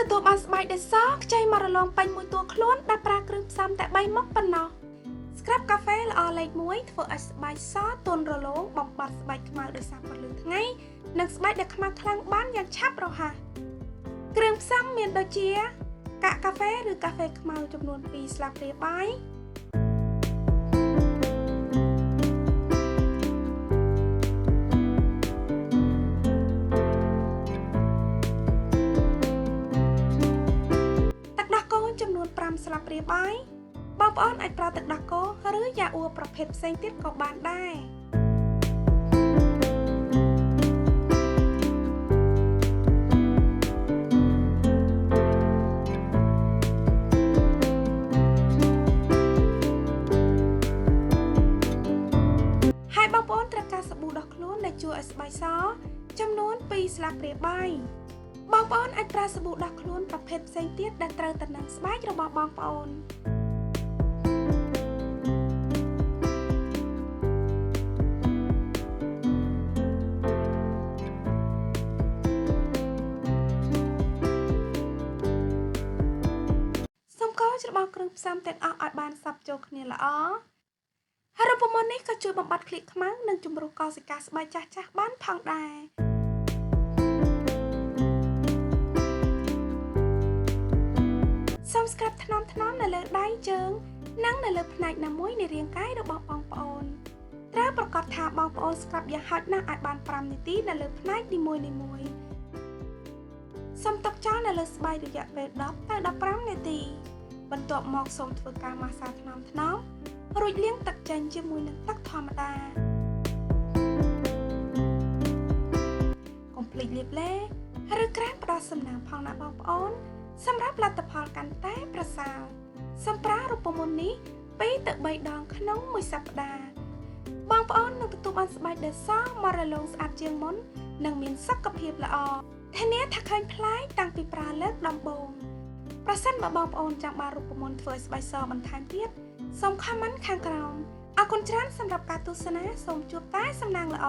ទទួលបានស្បែកដែលសខ្ចីមករលងពេញមួយតួខ្លួនដែលប្រើគ្រឿងផ្សំតែ3មុខប៉ុណ្ណោះ Scrub កាហ្វេល្អលេខ1ធ្វើឲ្យស្បែកសទន់រលោងបំបត្តិស្បែកខ្មៅដោយសារពន្លឺថ្ងៃនិងស្បែកដែលខ្មៅខ្លាំងបានយ៉ាងឆាប់រហ័សគ្រឿងផ្សំមានដូចជាកាក់កាហ្វេឬកាហ្វេខ្មៅចំនួន2ស្លាបព្រាបាយទឹកដោះគោចំនួន5ស្លាបព្រាបាយបងប្អូនអាចប្រើទឹកដោះគោឬយ៉ាអ៊ូប្រភេទផ្សេងទៀតក៏បានដែរហើយបងប្អូនត្រូវការសាប៊ូដោះខ្លួនដែលជួយឲ្យស្បែកសចំនួន2ស្លាបព្រាបាយបងប្អូនអាចប្រើសាប៊ូដោះខ្លួនប្រភេទផ្សេងទៀតដែលត្រូវទៅនឹងស្បែករបស់បងប្អូនច្របល់គ្រឿងផ្សំទាំងអស់ឲ្យបានសព្វចូលគ្នាល្អហើយរូបមន្តនេះក៏ជួយបំបត្តិក្លៀកខ្មៅនិងជំរុះកោសិកាស្បែកចាស់ៗបានផងដែរសូមស្ក្រាប់ថ្នមៗនៅលើដៃជើងនិងនៅលើផ្នែកណាមួយនៃរាងកាយរបស់បងប្អូនត្រូវប្រាកដថាបងប្អូនស្ក្រាប់យ៉ាងហោចណាស់ឲ្យបាន5នាទីនៅលើផ្នែកនីមួយៗសូមទុកចោលនៅលើស្បែករយៈពេល10ទៅ15នាទីបន្ទាប់មកសូមធ្វើការម៉ាស្សាថ្នមៗរួចលាងទឹកចេញជាមួយនឹងទឹកធម្មតាកុំភ្លេចលាបឡេឬក្រែមផ្ដោះសំណើមផងណាបងប្អូនសម្រាប់លទ្ធផលកាន់តែប្រសើរសូមប្រើរូបមន្តនេះ2ទៅ3ដងក្នុងមួយសប្តាហ៍បងប្អូននឹងទទួលបានស្បែកដែលសមរលោងស្អាតជាងមុននិងមានសុខភាពល្អធានាថាឃើញប្លែកតាំងពីប្រើលើកដំបូងប្រសិនបើបងប្អូនចង់បានរូបមន្តធ្វើឲ្យស្បែកសបន្ថែមទៀតសូម comment ខាងក្រោមអរគុណច្រើនសម្រាប់ការទស្សនាសូមជួបតែសំណាងល្អ